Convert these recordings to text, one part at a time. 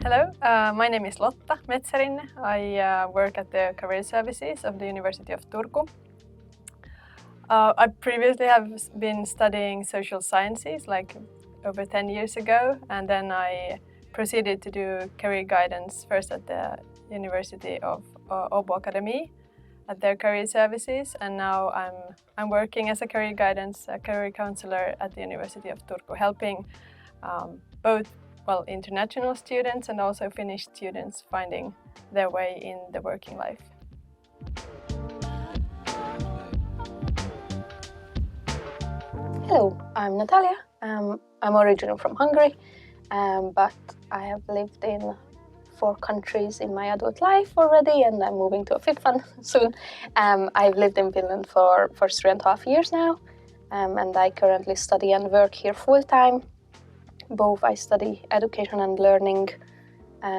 Hello, my name is Lotta Metsärinne. I work at the Career Services of the University of Turku. I previously have been studying social sciences like over 10 years ago, and then I proceeded to do career guidance first at the University of Åbo Academy at their career services, and now I'm working as a career guidance, a career counsellor at the University of Turku, helping both international students and also Finnish students finding their way in the working life. Hello, I'm Natalia. I'm originally from Hungary, but I have lived in 4 countries in my adult life already, and I'm moving to a 5th one soon. I've lived in Finland for 3.5 years now, and I currently study and work here full-time. Both I study education and learning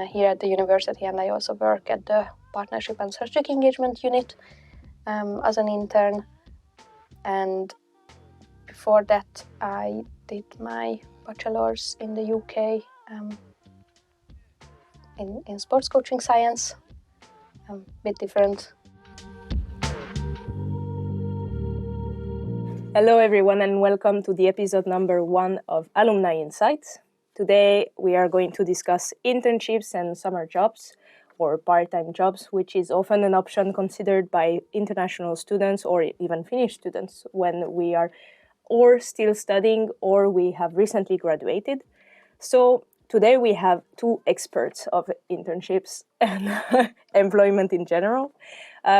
here at the university, and I also work at the Partnership and Strategic Engagement Unit as an intern. And before that, I did my bachelor's in the UK in sports coaching science, a bit different. Hello everyone and welcome to the episode number 1 of Alumni Insights. Today we are going to discuss internships and summer jobs or part-time jobs, which is often an option considered by international students or even Finnish students when we are or still studying or we have recently graduated. So today we have 2 experts of internships and employment in general.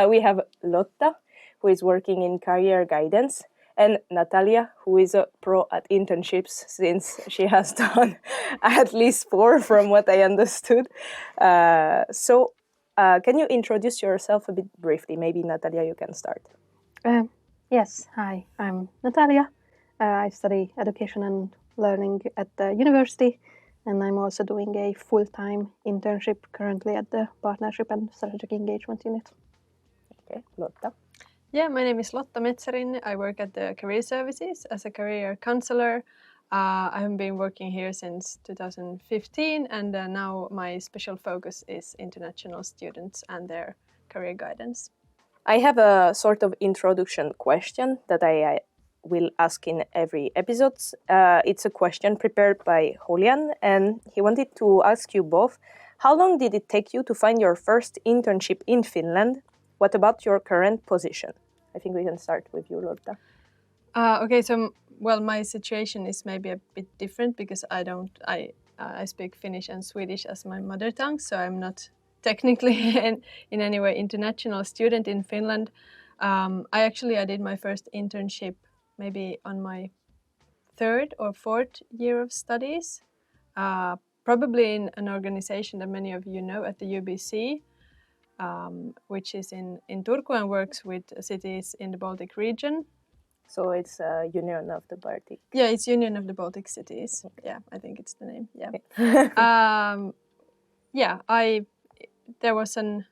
We have Lotta, who is working in career guidance, and Natalia, who is a pro at internships since she has done at least 4 from what I understood. So can you introduce yourself a bit briefly? Maybe Natalia, you can start. Yes, hi, I'm Natalia. I study education and learning at the university, and I'm also doing a full-time internship currently at the Partnership and Strategic Engagement Unit. Okay, Lotta. Yeah, my name is Lotta Metsärinne. I work at the Career Services as a career counsellor. I have been working here since 2015, and now my special focus is international students and their career guidance. I have a sort of introduction question that I will ask in every episode. It's a question prepared by Julián, and he wanted to ask you both, how long did it take you to find your first internship in Finland? What about your current position? I think we can start with you, Lotta. Okay, so my situation is maybe a bit different because I speak Finnish and Swedish as my mother tongue, so I'm not technically in any way international student in Finland. I did my first internship maybe on my 3rd or 4th year of studies, probably in an organization that many of you know at the UBC, which is in Turku and works with cities in the Baltic region. So it's Union of the Baltic. Yeah, it's Union of the Baltic Cities. Okay. Yeah, I think it's the name. Yeah. Okay. There was an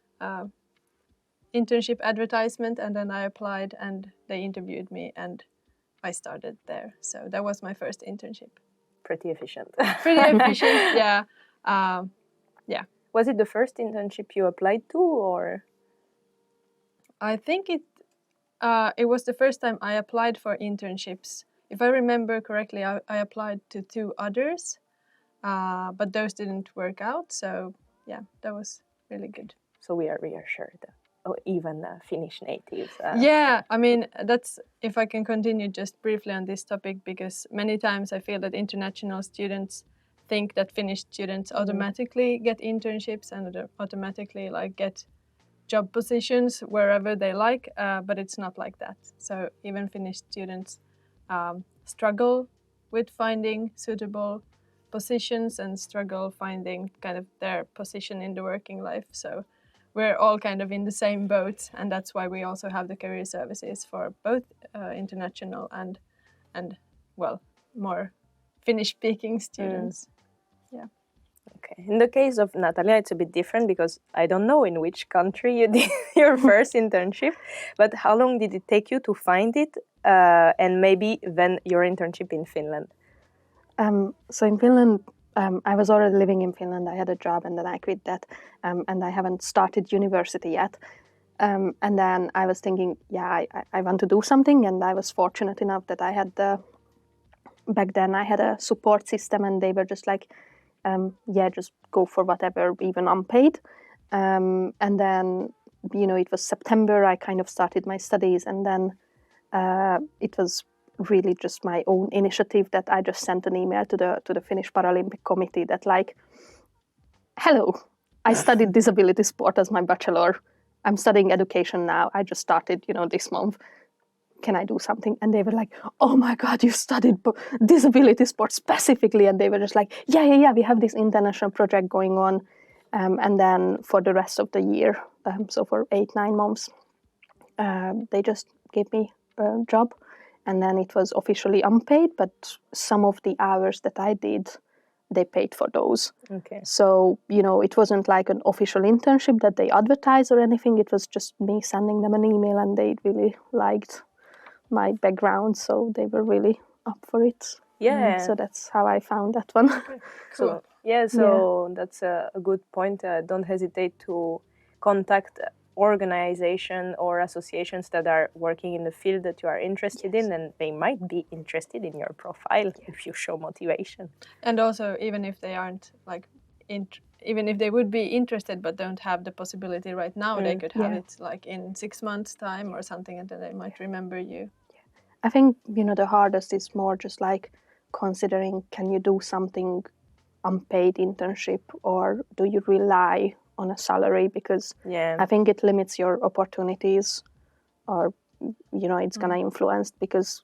internship advertisement, and then I applied, and they interviewed me, and I started there. So that was my first internship. Pretty efficient. Pretty efficient, yeah. Yeah. Was it the first internship you applied to, or? I think it was the first time I applied for internships. If I remember correctly, I applied to 2 others, but those didn't work out. So yeah, that was really good. So we are reassured. Even Finnish natives. Yeah, I mean, that's, if I can continue just briefly on this topic, because many times I feel that international students think that Finnish students automatically get internships and automatically get job positions wherever they like, but it's not like that. So even Finnish students struggle with finding suitable positions and struggle finding kind of their position in the working life. So we're all kind of in the same boat, and that's why we also have the career services for both international and more Finnish-speaking students. Yeah. Okay. In the case of Natalia, it's a bit different because I don't know in which country you did your first internship, but how long did it take you to find it, and maybe then your internship in Finland? So in Finland, I was already living in Finland. I had a job, and then I quit that, and I haven't started university yet. And then I was thinking, I want to do something, and I was fortunate enough that I had back then I had a support system, and they were just like, just go for whatever, even unpaid. And then, it was September, I kind of started my studies, and then it was really just my own initiative that I just sent an email to the Finnish Paralympic Committee that like, hello, I studied disability sport as my bachelor. I'm studying education now. I just started, this month. Can I do something? And they were like, oh my God, you studied disability sport specifically. And they were just like, yeah, we have this international project going on. And then for the rest of the year, so for 8-9 months, they just gave me a job. And then it was officially unpaid, but some of the hours that I did, they paid for those. Okay. So, it wasn't like an official internship that they advertised or anything. It was just me sending them an email, and they really liked my background. So they were really up for it. Yeah. So that's how I found that one. Cool. So that's a good point. Don't hesitate to contact organization or associations that are working in the field that you are interested in, and they might be interested in your profile if you show motivation. And also, even if they aren't like, even if they would be interested but don't have the possibility right now, they could have it like in 6 months' time or something, and then they might remember you. I think, the hardest is more just like considering, can you do something unpaid internship, or do you rely on a salary? Because I think it limits your opportunities, or it's gonna influence because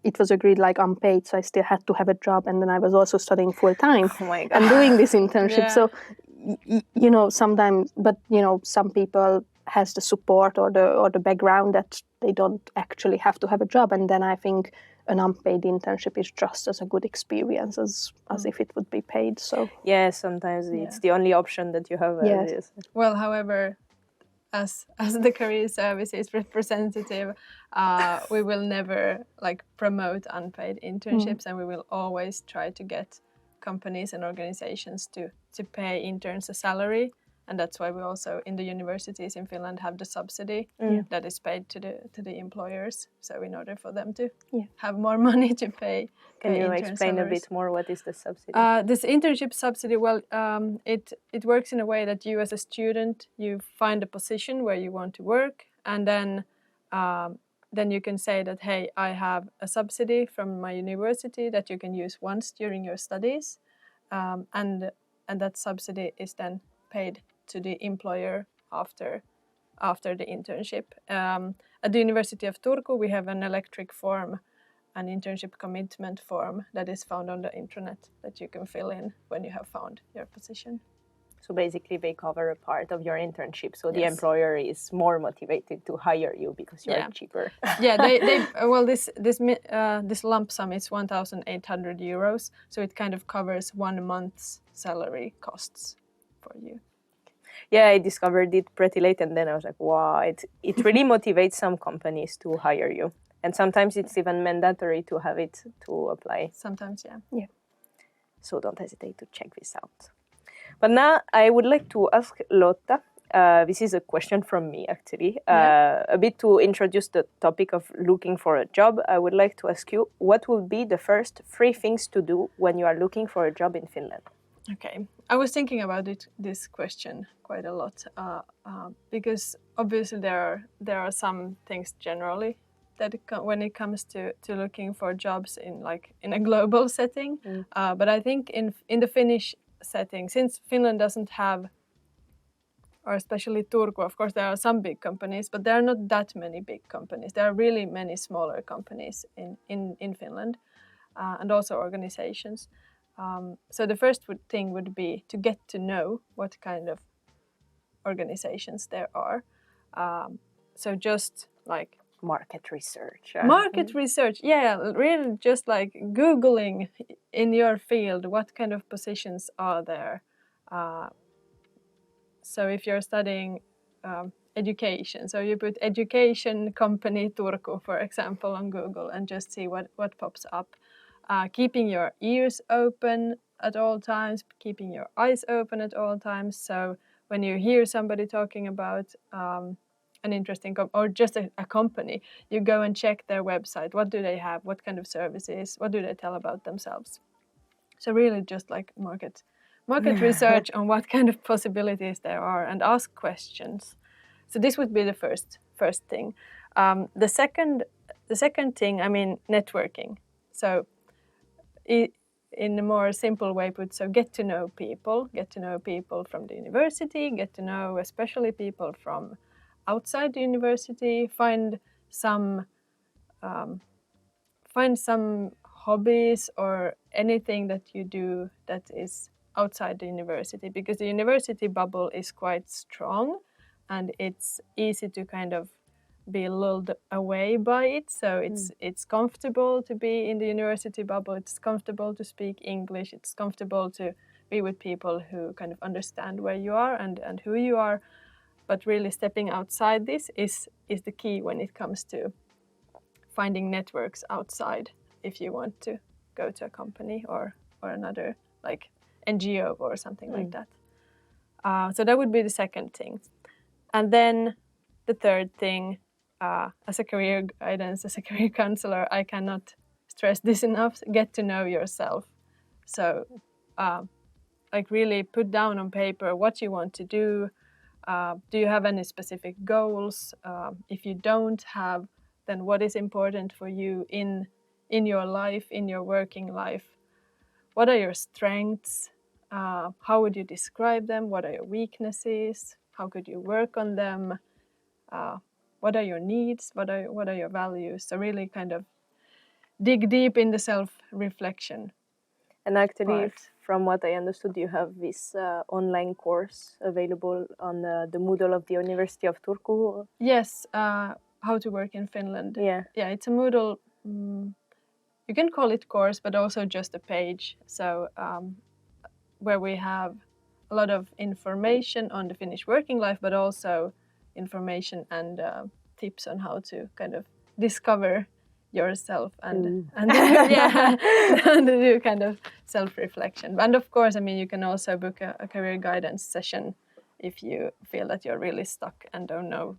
it was agreed like unpaid, so I still had to have a job, and then I was also studying full time and doing this internship. So sometimes, but some people has the support or the background that they don't actually have to have a job, and then I think an unpaid internship is just as a good experience as if it would be paid. So sometimes it's the only option that you have. Well, however, as the career services representative, we will never like promote unpaid internships, and we will always try to get companies and organizations to pay interns a salary. And that's why we also in the universities in Finland have the subsidy that is paid to the employers. So in order for them to have more money to pay. Can you explain a bit more what is the subsidy? This internship subsidy, well, it works in a way that you as a student, you find a position where you want to work, and then you can say that, hey, I have a subsidy from my university that you can use once during your studies, and that subsidy is then paid to the employer after the internship. At the University of Turku, we have an electric form, an internship commitment form that is found on the intranet that you can fill in when you have found your position. So basically they cover a part of your internship, so the employer is more motivated to hire you because you're cheaper. This lump sum is 1,800 euros, so it kind of covers 1 month's salary costs for you. Yeah, I discovered it pretty late, and then I was like, wow, it really motivates some companies to hire you. And sometimes it's even mandatory to have it to apply. Sometimes, yeah. So don't hesitate to check this out. But now I would like to ask Lotta, this is a question from me actually, a bit to introduce the topic of looking for a job. I would like to ask you, what would be the first 3 things to do when you are looking for a job in Finland? Okay, I was thinking about this question quite a lot because obviously there are some things generally that when it comes to looking for jobs in a global setting, but I think in the Finnish setting, since Finland doesn't have, or especially Turku, of course there are some big companies, but there are not that many big companies. There are really many smaller companies in Finland, and also organizations. So the first thing would be to get to know what kind of organizations there are. So just like market research. Research, really just like Googling in your field, what kind of positions are there. So if you're studying education, so you put education company Turku, for example, on Google and just see what pops up. keeping your ears open at all times, keeping your eyes open at all times. So when you hear somebody talking about an interesting or just a company, you go and check their website. What do they have? What kind of services? What do they tell about themselves? So really just like market research on what kind of possibilities there are and ask questions. So this would be the first thing. The second thing, I mean, networking. So in a more simple way put, so get to know people from the university, get to know especially people from outside the university, find some hobbies or anything that you do that is outside the university, because the university bubble is quite strong and it's easy to kind of be lulled away by it. So it's comfortable to be in the university bubble, it's comfortable to speak English, it's comfortable to be with people who kind of understand where you are and who you are. But really stepping outside this is the key when it comes to finding networks outside if you want to go to a company or another like NGO or something like that. So that would be the second thing. And then the third thing, as a career guidance, as a career counselor, I cannot stress this enough, get to know yourself. So like really put down on paper what you want to do. Do you have any specific goals? If you don't have, then what is important for you in your life, in your working life? What are your strengths? How would you describe them? What are your weaknesses? How could you work on them? What are your needs? What are your values? So really kind of dig deep in the self-reflection. And actually, from what I understood, you have this online course available on the Moodle of the University of Turku. Yes, how to work in Finland. Yeah, it's a Moodle. You can call it course, but also just a page. So where we have a lot of information on the Finnish working life, but also information and tips on how to kind of discover yourself and do kind of self-reflection. And of course, I mean, you can also book a career guidance session if you feel that you're really stuck and don't know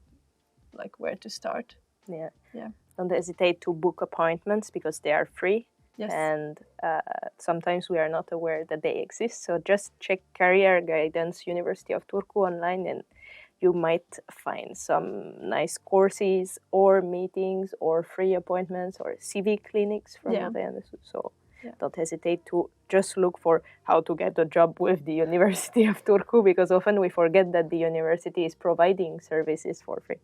like where to start. Yeah. Yeah. Don't hesitate to book appointments because they are free. Yes. And sometimes we are not aware that they exist. So just check Career Guidance University of Turku online and you might find some nice courses or meetings or free appointments or CV clinics from what I understood. So don't hesitate to just look for how to get a job with the University of Turku, because often we forget that the university is providing services for free.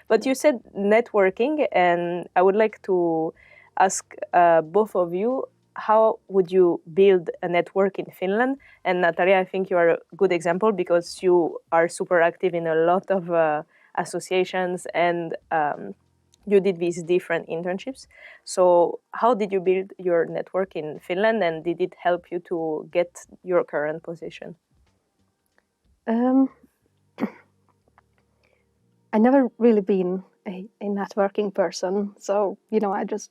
But you said networking, and I would like to ask both of you, how would you build a network in Finland? And Natalia, I think you are a good example because you are super active in a lot of associations and you did these different internships. So how did you build your network in Finland, and did it help you to get your current position? I never really been a networking person, so I just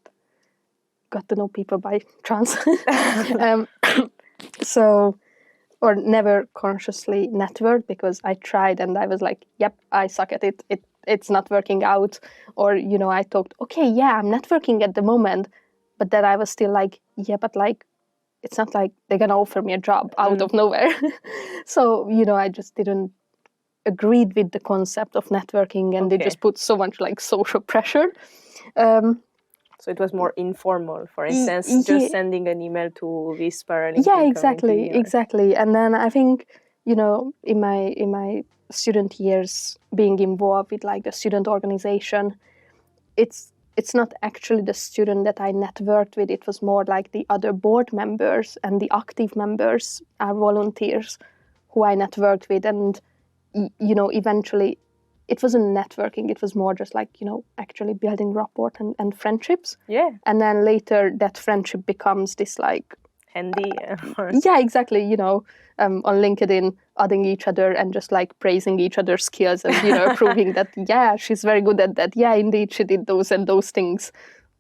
got to know people by chance. Or never consciously networked, because I tried and I was like, yep, I suck at it. It's not working out. Or, I thought, okay, yeah, I'm networking at the moment. But then I was still like, yeah, but like, it's not like they're going to offer me a job out of nowhere. So, I just didn't agree with the concept of networking, and they just put so much like social pressure. So it was more informal, for instance, just sending an email to this Paralympic committee. Exactly. And then I think, in my student years, being involved with like the student organization, it's not actually the student that I networked with. It was more like the other board members and the active members, our volunteers, who I networked with. And, eventually it wasn't networking, it was more just like, actually building rapport and friendships. Yeah. And then later that friendship becomes this like... handy. Yeah, exactly. On LinkedIn, adding each other and just like praising each other's skills and, proving that, yeah, she's very good at that. Yeah, indeed, she did those and those things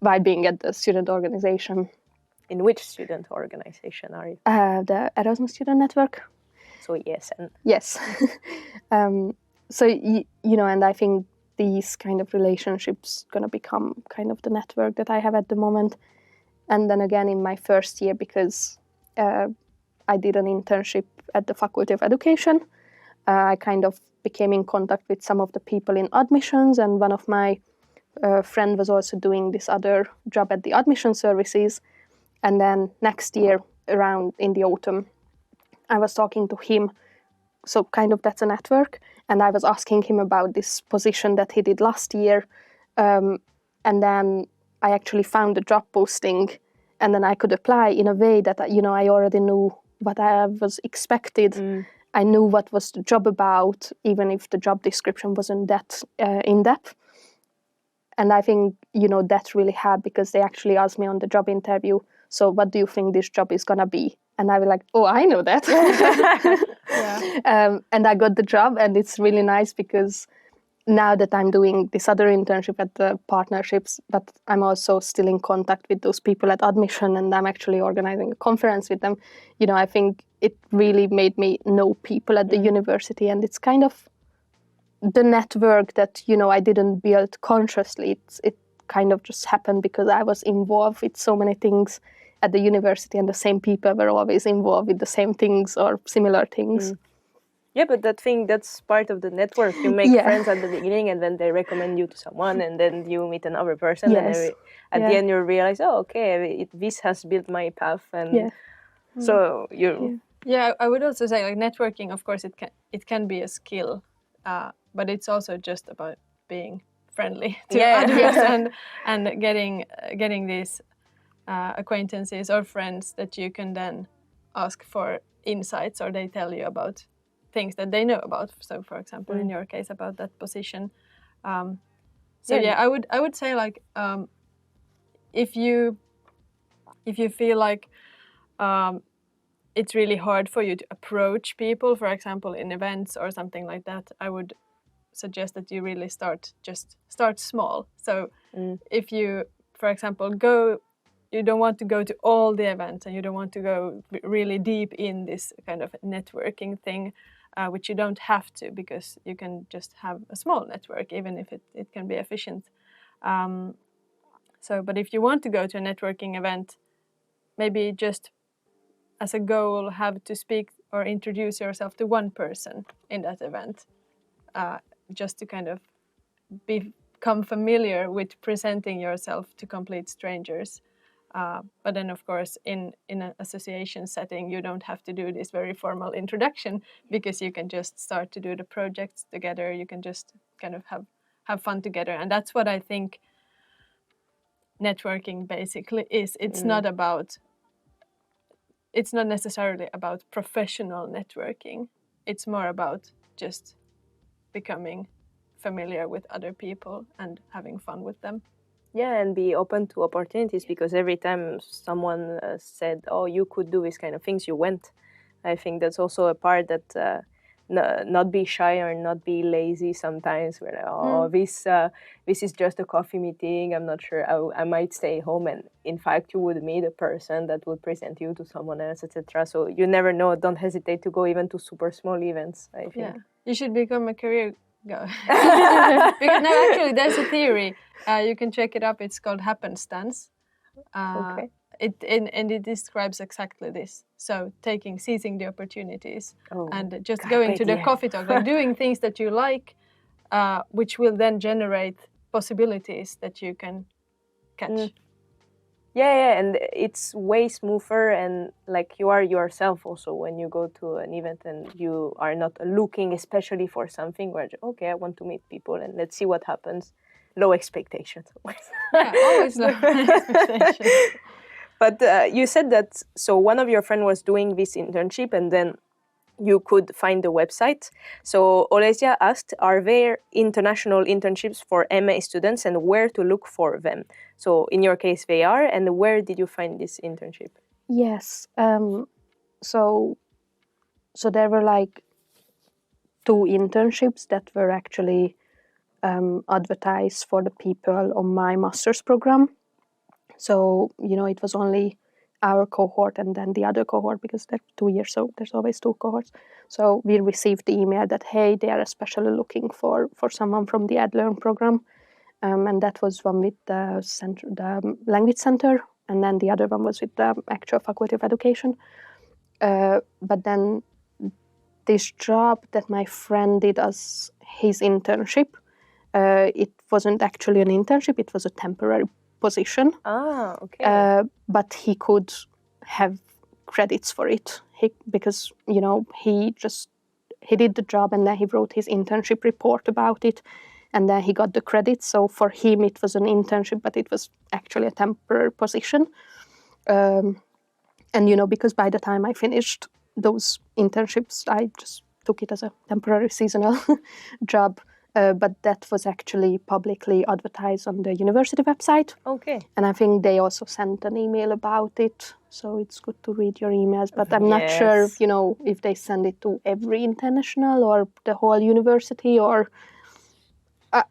by being at the student organization. In which student organization are you? The Erasmus Student Network. So ESN. Yes. So, and I think these kind of relationships going to become kind of the network that I have at the moment. And then again, in my first year, because I did an internship at the Faculty of Education, I kind of became in contact with some of the people in admissions, and one of my friend was also doing this other job at the admission services. And then next year, around in the autumn, I was talking to him. So kind of that's a network. And I was asking him about this position that he did last year. And then I actually found a job posting, and then I could apply in a way that, I already knew what I was expected. I knew what was the job about, even if the job description wasn't that in-depth. And I think, that really helped, because they actually asked me on the job interview, so what do you think this job is going to be? And I was like, oh, I know that. And I got the job, and it's really nice, because now that I'm doing this other internship at the partnerships, but I'm also still in contact with those people at admission, and I'm actually organizing a conference with them. I think it really made me know people at the university, and it's kind of the network that, I didn't build consciously. It kind of just happened because I was involved with so many things at the university, and the same people were always involved with the same things or similar things. Yeah, but that's part of the network. You make friends at the beginning, and then they recommend you to someone, and then you meet another person, and at the end you realize, oh, okay, this has built my path, and so you. Yeah, I would also say, like, networking, of course, it can be a skill, but it's also just about being friendly to others and getting these acquaintances or friends that you can then ask for insights, or they tell you about things that they know about. So, for example, in your case, about that position. I would say, like, if you feel like it's really hard for you to approach people, for example, in events or something like that, I would suggest that you really start small. So if you, for example, you don't want to go to all the events, and you don't want to go really deep in this kind of networking thing, which you don't have to, because you can just have a small network, even if it can be efficient. But if you want to go to a networking event, maybe just as a goal have to speak or introduce yourself to one person in that event, just to kind of become familiar with presenting yourself to complete strangers. But then, of course, in an association setting, you don't have to do this very formal introduction, because you can just start to do the projects together. You can just kind of have fun together. And that's what I think networking basically is. It's not necessarily about professional networking. It's more about just becoming familiar with other people and having fun with them. Yeah, and be open to opportunities, because every time someone said, oh, you could do this kind of things, you went. I think that's also a part that not be shy or not be lazy sometimes. We're like, this is just a coffee meeting, I'm not sure, I might stay home. And in fact, you would meet a person that would present you to someone else, etc. So you never know, don't hesitate to go even to super small events, I think. Yeah, you should become a career guy. No, actually, there's a theory. You can check it up. It's called happenstance. Okay. It describes exactly this. So seizing the opportunities, and just going to the coffee talk, like doing things that you like, which will then generate possibilities that you can catch. Yeah, and it's way smoother, and like you are yourself also when you go to an event, and you are not looking especially for something where, okay, I want to meet people and let's see what happens. Low expectations. Always low expectations. But you said that, so one of your friends was doing this internship, and then you could find the website. So Olesia asked, are there international internships for MA students, and where to look for them? So in your case, they are, and where did you find this internship? Yes. So there were like 2 internships that were actually advertised for the people on my master's program. So, it was only our cohort and then the other cohort, because they're 2 years, so there's always 2 cohorts. So we received the email that, hey, they are especially looking for someone from the AdLearn program. And that was one with the language center, and then the other one was with the actual Faculty of Education. But then this job that my friend did as his internship, it wasn't actually an internship, it was a temporary position. Ah, okay. But he could have credits for it because, he did the job and then he wrote his internship report about it, and then he got the credits. So for him, it was an internship, but it was actually a temporary position. And, because by the time I finished those internships, I just took it as a temporary seasonal job. But that was actually publicly advertised on the university website. Okay. And I think they also sent an email about it. So it's good to read your emails. But I'm not sure, if they send it to every international or the whole university, or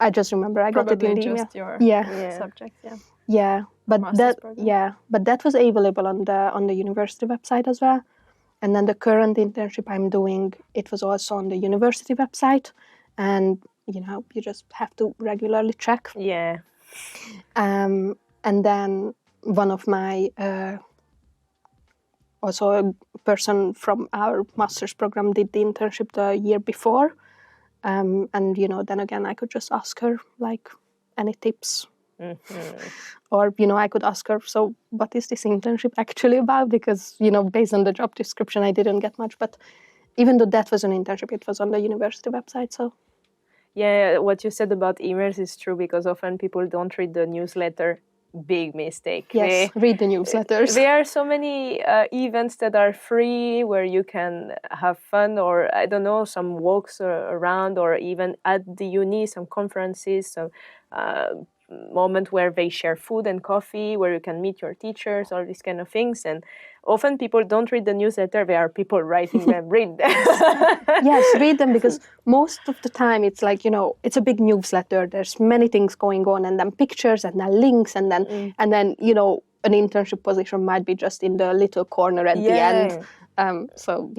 I just remember I got it in the email. Just your subject, yeah. Yeah, but that was available on the university website as well. And then the current internship I'm doing, it was also on the university website, and you just have to regularly check. Yeah. And then one of my also a person from our master's program did the internship the year before, and then again I could just ask her like any tips. Mm-hmm. Or, I could ask her, so what is this internship actually about? Because, based on the job description, I didn't get much. But even though that was an internship, it was on the university website, so. Yeah, what you said about emails is true, because often people don't read the newsletter. Big mistake. Yes, read the newsletters. There are so many events that are free where you can have fun, or I don't know, some walks around, or even at the uni, some conferences, some moment where they share food and coffee, where you can meet your teachers, all these kind of things. And often people don't read the newsletter. There are people writing them. Read them. Yes, read them, because most of the time it's like, it's a big newsletter. There's many things going on, and then pictures, and then links, and then an internship position might be just in the little corner at the end. So,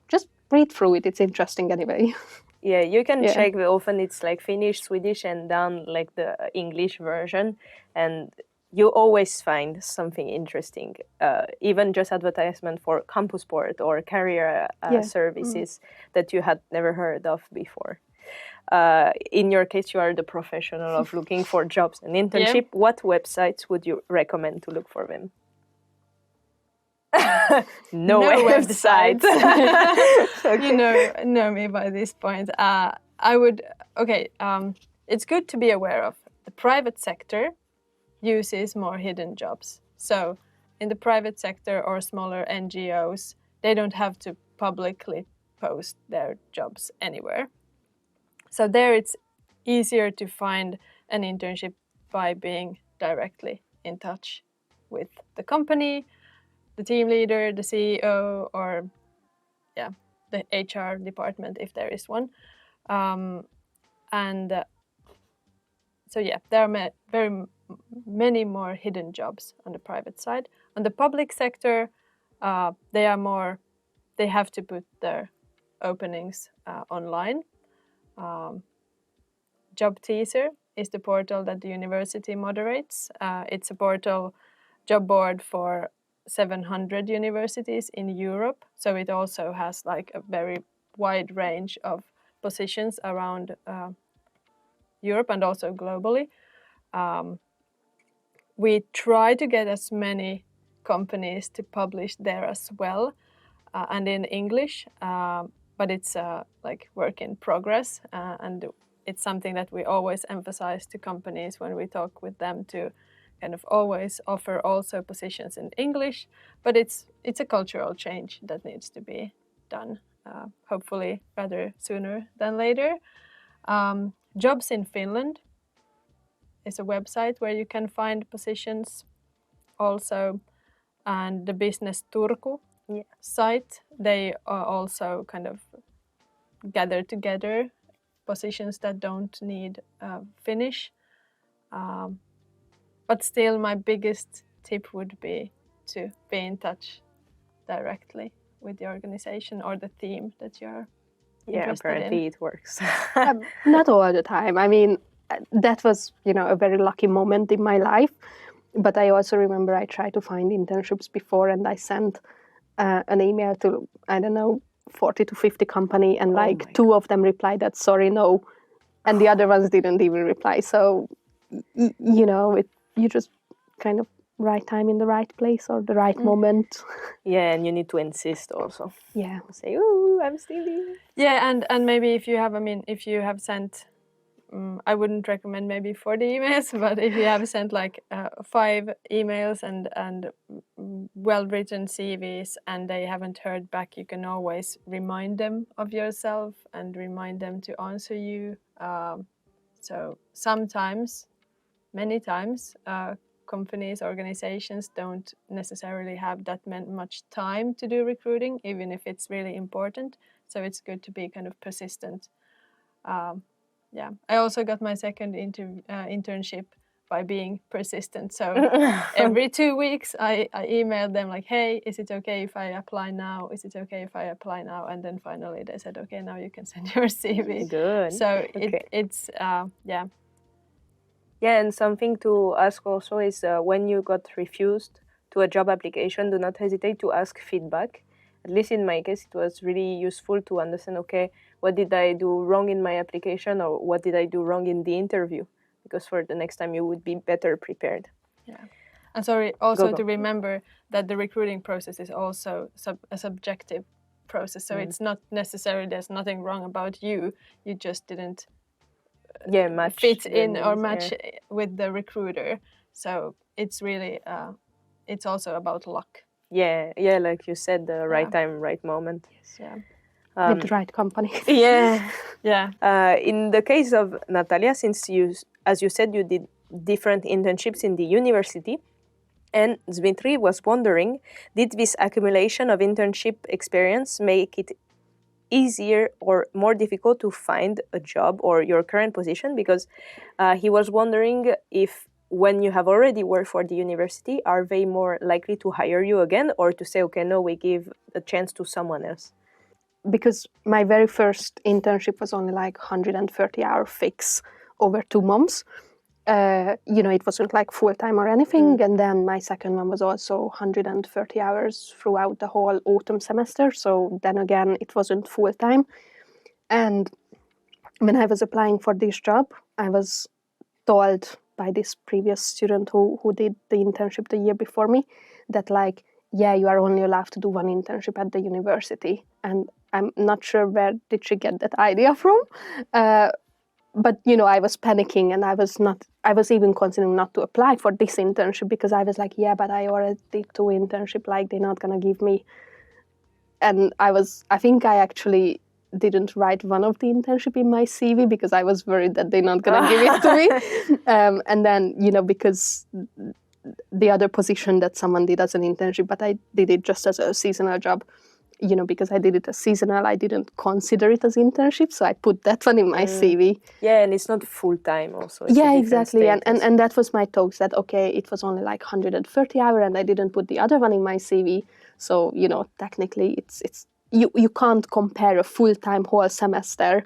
just read through it. It's interesting anyway. Yeah, you can check. Often it's like Finnish, Swedish, and down like the English version, and you always find something interesting. Even just advertisement for Campusport or career services that you had never heard of before. In your case, you are the professional of looking for jobs and internship. Yeah. What websites would you recommend to look for them? No websites. Okay. You know me by this point. I would. Okay. It's good to be aware of the private sector uses more hidden jobs. So, in the private sector or smaller NGOs, they don't have to publicly post their jobs anywhere. So there, it's easier to find an internship by being directly in touch with the company, the team leader, the CEO, or the HR department if there is one. There are very many more hidden jobs on the private side. On the public sector, they have to put their openings online. Job Teaser is the portal that the university moderates. It's a job board for 700 universities in Europe. So it also has like a very wide range of positions around Europe and also globally. We try to get as many companies to publish there as well, and in English, but it's like work in progress, and it's something that we always emphasize to companies when we talk with them, to kind of always offer also positions in English, but it's a cultural change that needs to be done, hopefully rather sooner than later. Jobs in Finland is a website where you can find positions also, and the Business Turku site, they also kind of gather together positions that don't need Finnish. But still, my biggest tip would be to be in touch directly with the organization or the team that you're interested apparently in. it works. Not all the time. I mean, that was, a very lucky moment in my life. But I also remember I tried to find internships before, and I sent an email to, 40 to 50 company, and like 2 of them replied that sorry, no, and the other ones didn't even reply. So, you just kind of right time in the right place or the right moment. Yeah, and you need to insist also. Yeah. Say, oh, I'm still here. Yeah, and maybe if you have sent, I wouldn't recommend maybe 40 emails, but if you have sent like 5 emails and well-written CVs and they haven't heard back, you can always remind them of yourself and remind them to answer you. So sometimes, many times, companies, organizations don't necessarily have that much time to do recruiting, even if it's really important. So it's good to be kind of persistent. Yeah, I also got my second internship by being persistent. So every 2 weeks, I emailed them like, "Hey, is it okay if I apply now? Is it okay if I apply now?" And then finally they said, "Okay, now you can send your CV." Good. So Okay. it's yeah. Yeah, and something to ask also is when you got refused to a job application, do not hesitate to ask feedback. At least in my case, it was really useful to understand, okay, what did I do wrong in my application, or what did I do wrong in the interview? Because for the next time, you would be better prepared. Yeah. And sorry, also Go. to remember that the recruiting process is also a subjective process. So it's not necessarily there's nothing wrong about you. You just didn't match fit in needs, or match with the recruiter. So it's really it's also about luck. Yeah, like you said, the right time, right moment. Yes, yeah. With the right company. Yeah. Yeah. In the case of Natalia, since you, as you said, you did different internships in the university, and Dzmitry was wondering, did this accumulation of internship experience make it easier or more difficult to find a job or your current position? Because he was wondering if when you have already worked for the university, are they more likely to hire you again, or to say, okay, no, we give a chance to someone else? Because my very first internship was only like 130-hour fix over 2 months. It wasn't like full-time or anything. And then my second one was also 130 hours throughout the whole autumn semester. So then again, it wasn't full-time. And when I was applying for this job, I was told by this previous student who did the internship the year before me that like, yeah, you are only allowed to do 1 internship at the university. And I'm not sure where did she get that idea from. But, I was panicking, and I was even considering not to apply for this internship because I was like, yeah, but I already did 2 internships, like they're not going to give me. And I think I actually didn't write one of the internship in my CV because I was worried that they're not going to give it to me. And then, because the other position that someone did as an internship, but I did it just as a seasonal job. Because I did it as seasonal, I didn't consider it as internship, so I put that one in my CV. Yeah, and it's not full-time also. It's exactly, and that was my talks that, okay, it was only like 130 hours, and I didn't put the other one in my CV, so, technically it's you can't compare a full-time whole semester.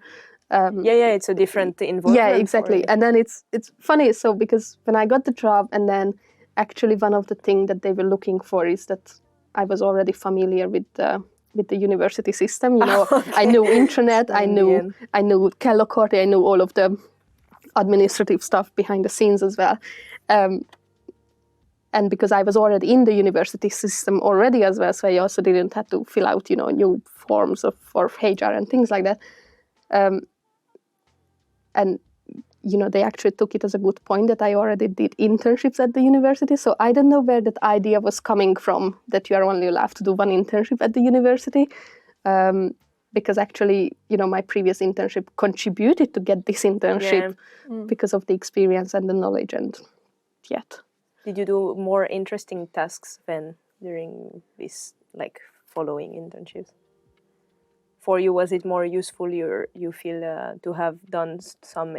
It's a different involvement. Yeah, exactly, and then it's funny, so because when I got the job, and then actually one of the things that they were looking for is that I was already familiar with the university system. Okay. I knew intranet, So I knew Kellocorte, I knew all of the administrative stuff behind the scenes as well. And because I was already in the university system already as well, so I also didn't have to fill out, new forms for HR and things like that. And they actually took it as a good point that I already did internships at the university. So I don't know where that idea was coming from, that you are only allowed to do 1 internship at the university. Because actually, my previous internship contributed to get this internship because of the experience and the knowledge and yet. Did you do more interesting tasks then during this, like, following internships? For you, was it more useful, you feel, to have done some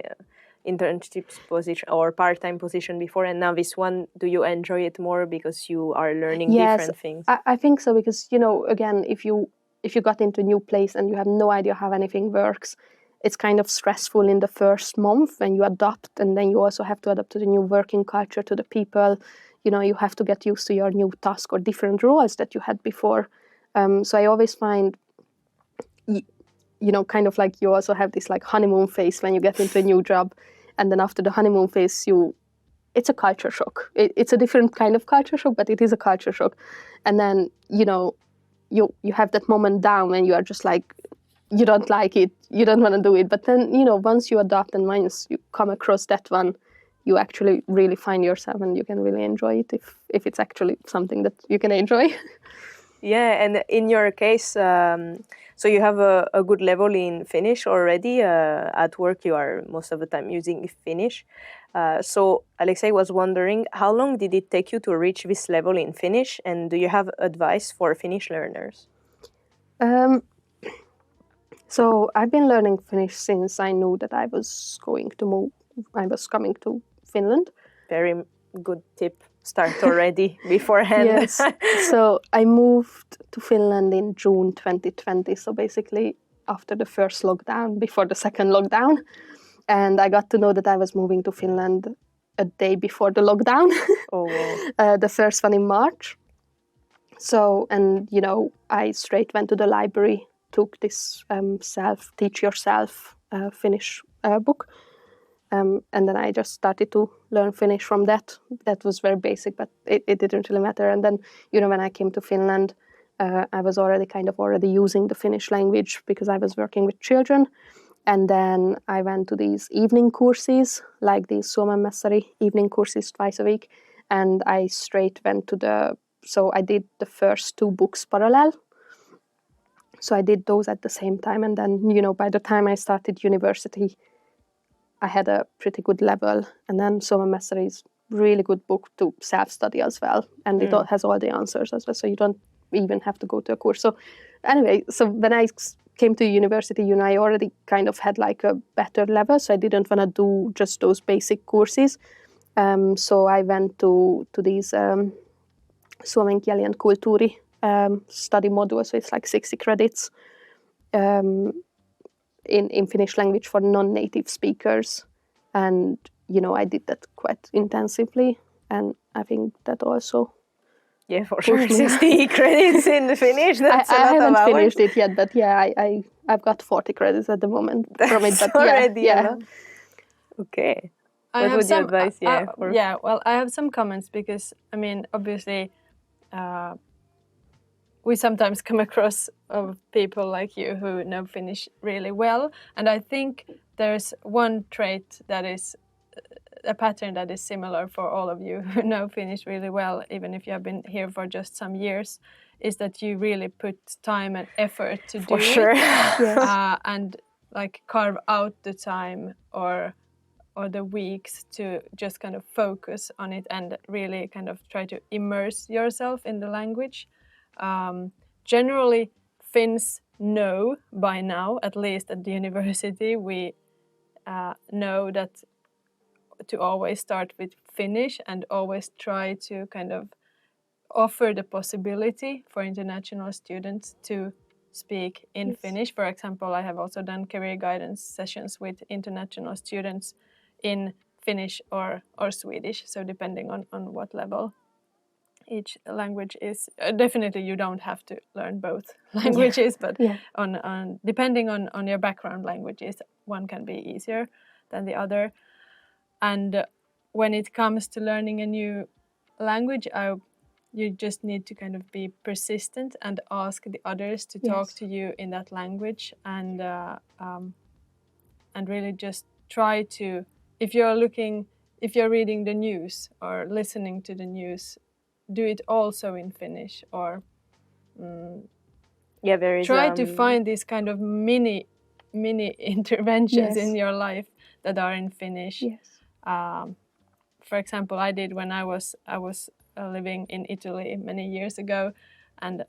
internships position or part-time position before, and now this one, do you enjoy it more because you are learning different things? I think so, because again, if you got into a new place and you have no idea how anything works, it's kind of stressful in the first month when you adapt, and then you also have to adapt to the new working culture, to the people. You have to get used to your new task or different roles that you had before. So I always find, kind of like you also have this like honeymoon phase when you get into a new job, and then after the honeymoon phase, it's a culture shock. It's a different kind of culture shock, but it is a culture shock. And then you have that moment down when you are just like, you don't like it, you don't want to do it. But then once you adapt and once you come across that one, you actually really find yourself and you can really enjoy it if it's actually something that you can enjoy. Yeah, and in your case, so you have a good level in Finnish already. At work, you are most of the time using Finnish. So Aleksei was wondering, how long did it take you to reach this level in Finnish? And do you have advice for Finnish learners? So I've been learning Finnish since I knew that I was going to move. I was coming to Finland. Very good tip. Start already beforehand. Yes. So I moved to Finland in June 2020. So basically after the first lockdown, before the second lockdown. And I got to know that I was moving to Finland a day before the lockdown. Oh, wow. The first one in March. So, and I straight went to the library, took this Teach Yourself Finnish book. And then I just started to learn Finnish from that. That was very basic, but it didn't really matter. And then, when I came to Finland, I was already using the Finnish language because I was working with children. And then I went to these evening courses, like these Lotta Metsärinne evening courses twice a week. And I straight went to so I did the first 2 books parallel. So I did those at the same time. And then, by the time I started university, I had a pretty good level. And then Lotta Metsärinne is really good book to self-study as well. And it has all the answers as well. So you don't even have to go to a course. So anyway, so when I came to university, I already kind of had like a better level. So I didn't want to do just those basic courses. So I went to these Suomen kieli and kulttuuri study modules. So it's like 60 credits. In Finnish language for non-native speakers, and I did that quite intensively, and I think that also for sure 60 credits in Finnish. That's I a lot haven't of hours. finished it yet, but I've got 40 credits at the moment from it. But already yeah. a lot. Okay. What would you advise? Well, I have some comments because obviously. We sometimes come across people like you who know Finnish really well, and I think there's one trait that is a pattern that is similar for all of you who know Finnish really well, even if you have been here for just some years, is that you really put time and effort to do sure. it. Yes. And like carve out the time or the weeks to just kind of focus on it and really kind of try to immerse yourself in the language. Generally, Finns know by now, at least at the university, we know that to always start with Finnish and always try to kind of offer the possibility for international students to speak in Finnish. For example, I have also done career guidance sessions with international students in Finnish or Swedish, so depending on what level each language is. Definitely you don't have to learn both languages, but on depending on your background languages, one can be easier than the other. And when it comes to learning a new language, you just need to kind of be persistent and ask the others to talk to you in that language, and really just try to, if you're reading the news or listening to the news, do it also in Finnish, or try to find these kind of mini interventions in your life that are in Finnish. Yes. For example, I did when I was living in Italy many years ago and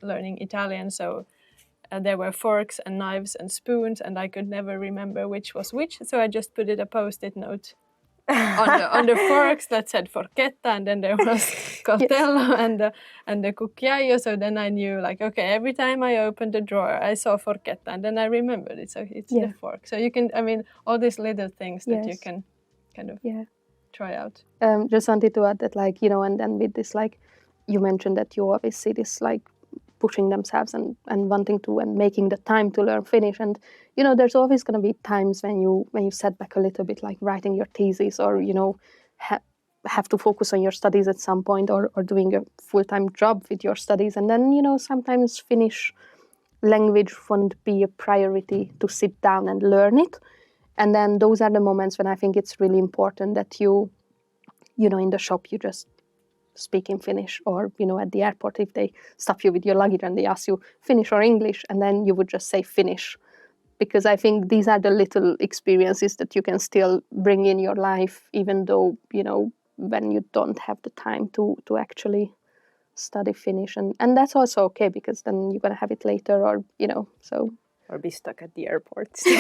learning Italian. So there were forks and knives and spoons, and I could never remember which was which. So I just put a Post-it note on the forks that said forchetta, and then there was coltello and the cucchiaio. So then I knew, like, okay, every time I opened the drawer, I saw forchetta, and then I remembered it. So it's the fork. So you can, I mean, all these little things that you can kind of try out. Just wanted to add that, like, you know, and then with this, like, you mentioned that you always see this, like, pushing themselves and wanting to and making the time to learn Finnish. And, you know, there's always going to be times when you set back a little bit, like writing your thesis, or, you know, have to focus on your studies at some point, or doing a full-time job with your studies. And then, you know, sometimes Finnish language won't be a priority to sit down and learn it. And then those are the moments when I think it's really important that you know, in the shop, you just speak in Finnish, or, you know, at the airport, if they stop you with your luggage and they ask you Finnish or English, and then you would just say Finnish. Because I think these are the little experiences that you can still bring in your life, even though, you know, when you don't have the time to actually study Finnish. And that's also okay, because then you're going to have it later, or, you know, so... Or be stuck at the airport in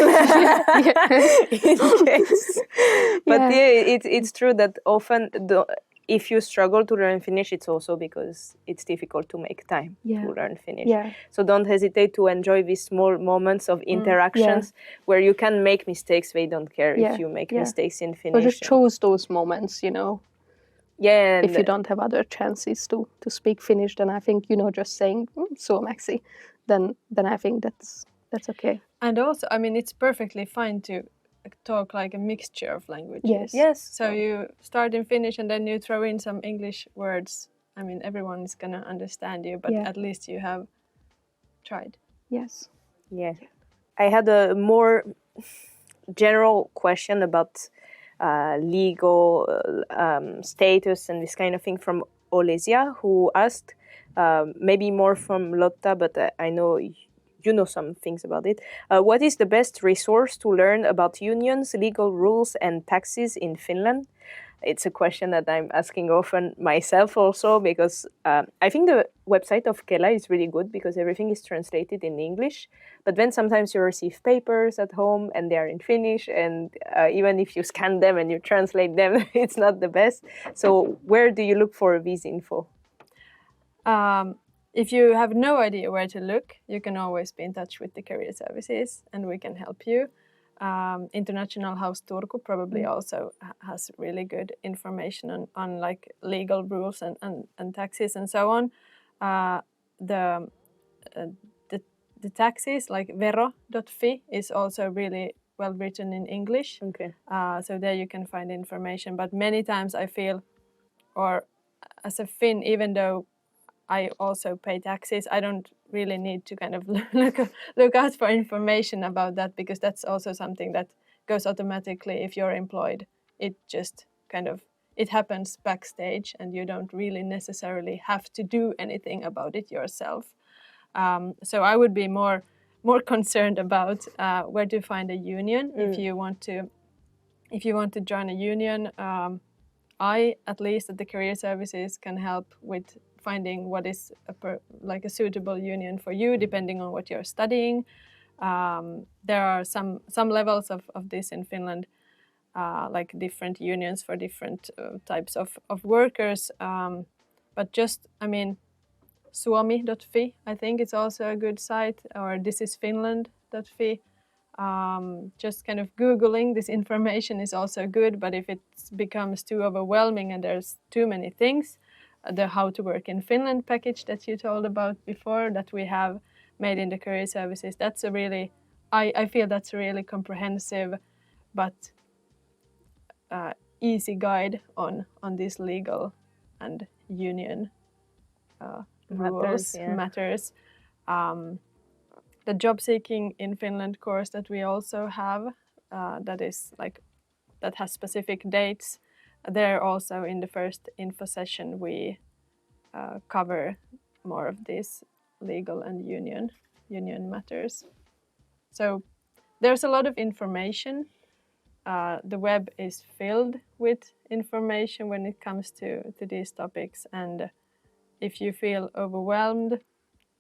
case. But it's true that often if you struggle to learn Finnish, it's also because it's difficult to make time to learn Finnish. So don't hesitate to enjoy these small moments of interactions where you can make mistakes. They don't care if you make mistakes in Finnish. Or just choose those moments, you know. Yeah. And if you don't have other chances to speak Finnish, then I think, you know, just saying Suomeksi, then I think that's okay. And also, I mean, it's perfectly fine to talk like a mixture of languages. Yes. So you start in Finnish and then you throw in some English words. I mean, everyone is going to understand you, but at least you have tried. Yes. Yeah. I had a more general question about legal status and this kind of thing from Olesia, who asked, maybe more from Lotta, but I know you know some things about it. What is the best resource to learn about unions, legal rules, and taxes in Finland? It's a question that I'm asking often myself also, because I think the website of Kela is really good because everything is translated in English. But then sometimes you receive papers at home and they are in Finnish, and even if you scan them and you translate them, it's not the best. So where do you look for this info? If you have no idea where to look, you can always be in touch with the career services and we can help you. International House Turku probably also has really good information on like legal rules and taxes and so on. The taxes, like vero.fi, is also really well written in English. Okay. So there you can find information. But many times I feel, or as a Finn, even though I also pay taxes, I don't really need to kind of look out for information about that, because that's also something that goes automatically if you're employed. It just kind of, it happens backstage and you don't really necessarily have to do anything about it yourself. So I would be more concerned about where to find a union if you want to join a union. I, at least at the career services, can help with finding what is a suitable union for you, depending on what you're studying. There are some levels of this in Finland, like different unions for different types of workers. But just, I mean, suomi.fi, I think it's also a good site, or thisisfinland.fi. Just kind of Googling this information is also good, but if it becomes too overwhelming and there's too many things, the How to Work in Finland package that you told about before, that we have made in the career services, that's a really, I feel that's a really comprehensive but easy guide on this legal and union rules, matters. The job seeking in Finland course that we also have, that has specific dates. There also in the first info session we cover more of these legal and union matters. So there's a lot of information. The web is filled with information when it comes to these topics, and if you feel overwhelmed,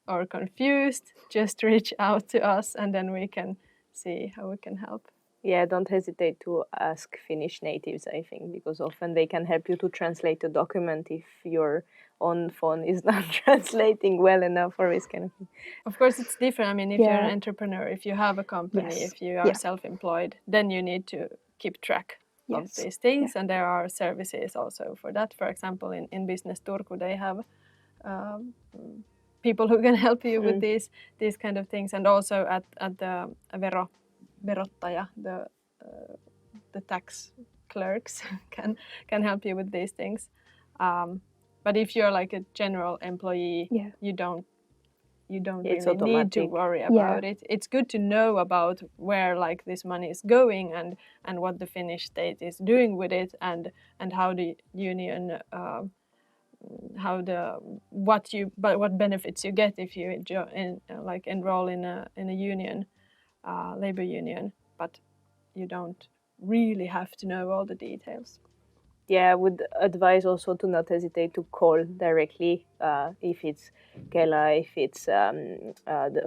or confused, just reach out to us and then we can see how we can help. Yeah, don't hesitate to ask Finnish natives, I think, because often they can help you to translate a document if your own phone is not translating well enough or this kind of thing. Of course, it's different. I mean, if you're an entrepreneur, if you have a company, Yes. if you are self-employed, then you need to keep track of these things. And there are services also for that. For example, in Business Turku, they have people who can help you with these kind of things. And also at the verottaja, the tax clerks can help you with these things. But if you're like a general employee, you don't really need to worry about it. It's good to know about where like this money is going and what the Finnish state is doing with it and how the union what benefits you get if you enroll in a union, labor union, but you don't really have to know all the details. Yeah, I would advise also to not hesitate to call directly if it's Kela, if it's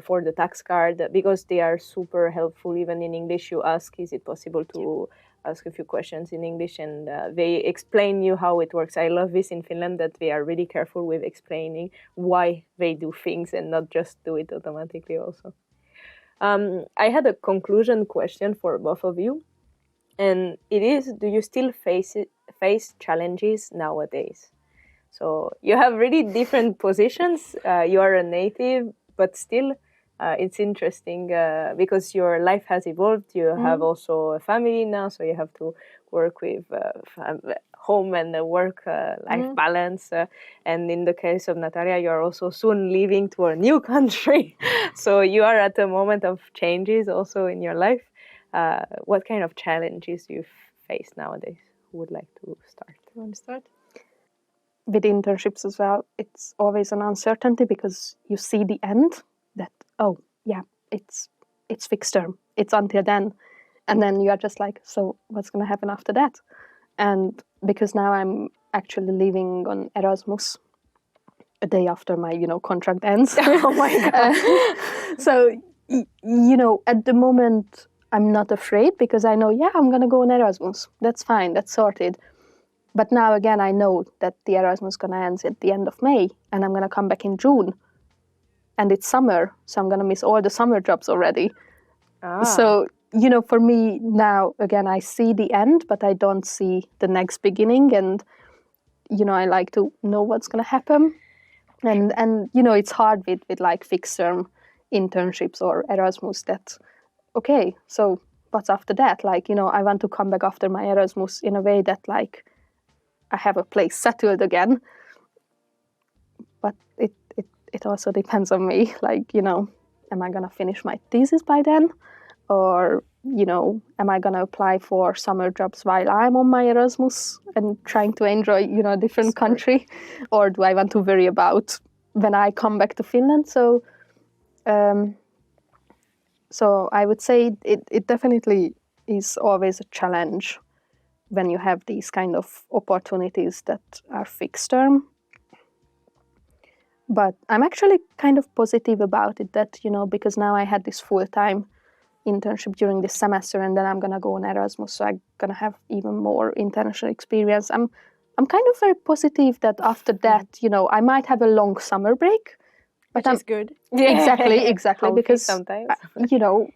for the tax card, because they are super helpful. Even in English, you ask, is it possible to ask a few questions in English, and they explain you how it works. I love this in Finland, that they are really careful with explaining why they do things and not just do it automatically also. I had a conclusion question for both of you. And it is, do you still face challenges nowadays? So you have really different positions. You are a native, but still it's interesting because your life has evolved. You have also a family now, so you have to work with home and work life balance. And in the case of Natalia, you are also soon leaving to a new country. So you are at a moment of changes also in your life. What kind of challenges you face nowadays? Who would like to start? You want to start? With internships as well, it's always an uncertainty because you see the end that, oh, yeah, it's fixed term. It's until then. And then you are just like, so what's going to happen after that? And because now I'm actually leaving on Erasmus a day after my, contract ends. Oh my God. So, at the moment, I'm not afraid because I know, I'm going to go on Erasmus. That's fine. That's sorted. But now again, I know that the Erasmus is going to end at the end of May and I'm going to come back in June. And it's summer, so I'm going to miss all the summer jobs already. So, for me now, again, I see the end, but I don't see the next beginning. And, I like to know what's going to happen. And it's hard with like fixed term internships or Erasmus that, okay, so what's after that? Like, I want to come back after my Erasmus in a way that like I have a place settled again. But it also depends on me. Like, am I going to finish my thesis by then? Or, am I going to apply for summer jobs while I'm on my Erasmus and trying to enjoy, a different country? Or do I want to worry about when I come back to Finland? So I would say it definitely is always a challenge when you have these kind of opportunities that are fixed term. But I'm actually kind of positive about it that, because now I had this full-time internship during this semester and then I'm going to go on Erasmus, so I'm going to have even more international experience. I'm kind of very positive that after that, I might have a long summer break. Which is good. Exactly, because, sometimes.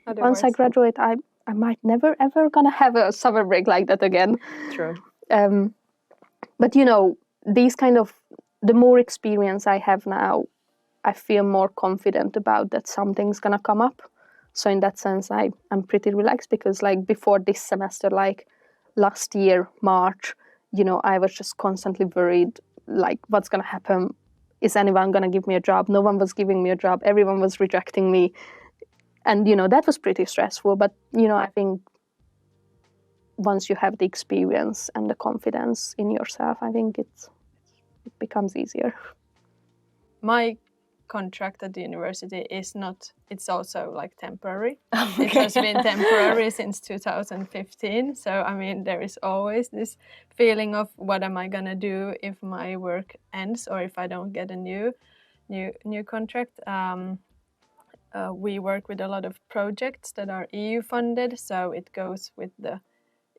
Once I graduate, I might never, ever going to have a summer break like that again. True. But, these kind of, the more experience I have now, I feel more confident about that something's going to come up. So in that sense, I'm pretty relaxed because like before this semester, like last year, March, I was just constantly worried, like what's going to happen? Is anyone going to give me a job? No one was giving me a job. Everyone was rejecting me. And, that was pretty stressful. But, I think once you have the experience and the confidence in yourself, I think it becomes easier. My contract at the university is not, it's also like temporary. It has been temporary since 2015. So, I mean, there is always this feeling of what am I going to do if my work ends or if I don't get a new new contract. We work with a lot of projects that are EU funded, so it goes with the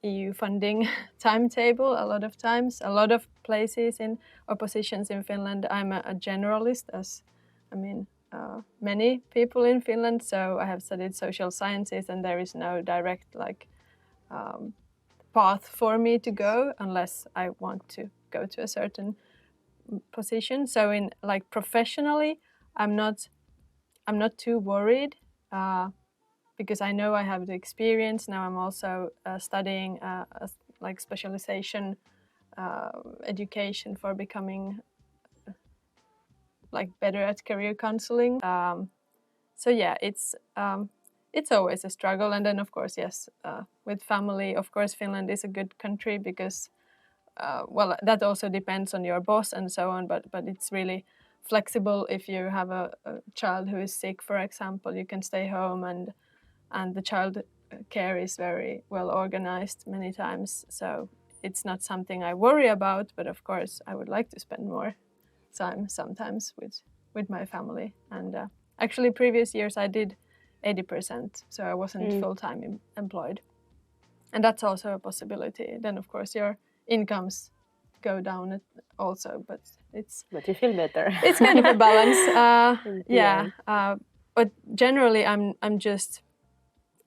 EU funding timetable a lot of times. A lot of places or positions in Finland, I'm a generalist, as many people in Finland. So I have studied social sciences, and there is no direct path for me to go unless I want to go to a certain position. So in professionally, I'm not too worried. Because I know I have the experience. Now I'm also studying specialization education for becoming better at career counseling. So yeah, it's always a struggle. And then of course, yes, with family, of course, Finland is a good country because, that also depends on your boss and so on. But it's really flexible. If you have a child who is sick, for example, you can stay home and the child care is very well organized many times. So it's not something I worry about, but of course I would like to spend more time sometimes with my family. And actually previous years I did 80%, so I wasn't full-time employed. And that's also a possibility. Then of course your incomes go down also, but But you feel better. It's kind of a balance. But generally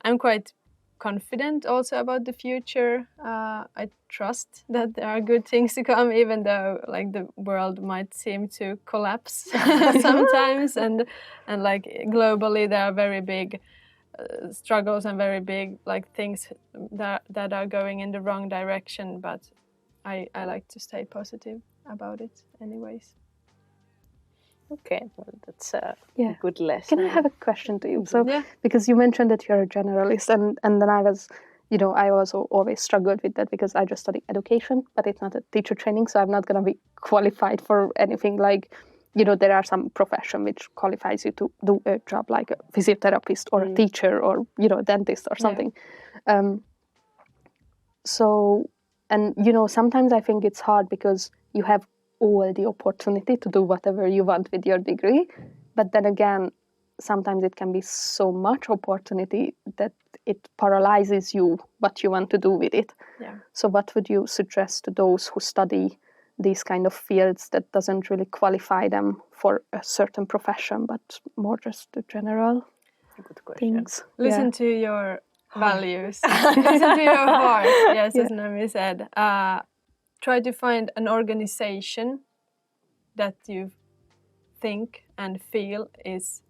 I'm quite confident also about the future. I trust that there are good things to come, even though the world might seem to collapse sometimes, and globally there are very big struggles and very big things that are going in the wrong direction. But I like to stay positive about it, anyways. Okay, well, that's a good lesson. Can I have a question to you? So, because you mentioned that you're a generalist, and then I was, I also always struggled with that because I just study education, but it's not a teacher training, so I'm not going to be qualified for anything there are some profession which qualifies you to do a job like a physiotherapist or a teacher or, a dentist or something. So, and, sometimes I think it's hard because you have all the opportunity to do whatever you want with your degree. But then again, sometimes it can be so much opportunity that it paralyzes you what you want to do with it. Yeah. So what would you suggest to those who study these kind of fields that doesn't really qualify them for a certain profession, but more just the general things? Listen to your values. Listen to your heart. Yes, as Noemie said. Try to find an organization that you think and feel is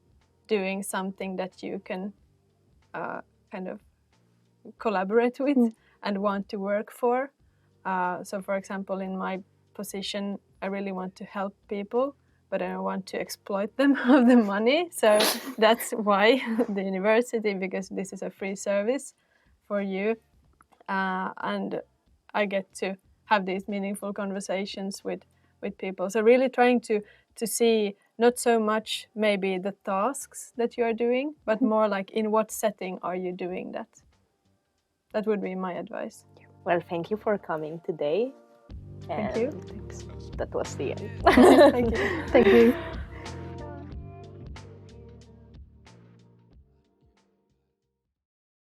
doing something that you can kind of collaborate with and want to work for. So for example, in my position, I really want to help people, but I don't want to exploit them of the money. So that's why the university, because this is a free service for you. And I get to have these meaningful conversations with people. So really trying to see not so much maybe the tasks that you are doing, but more in what setting are you doing that. That would be my advice. Well, thank you for coming today. Thank you. That was the end. Thank you. Thank you.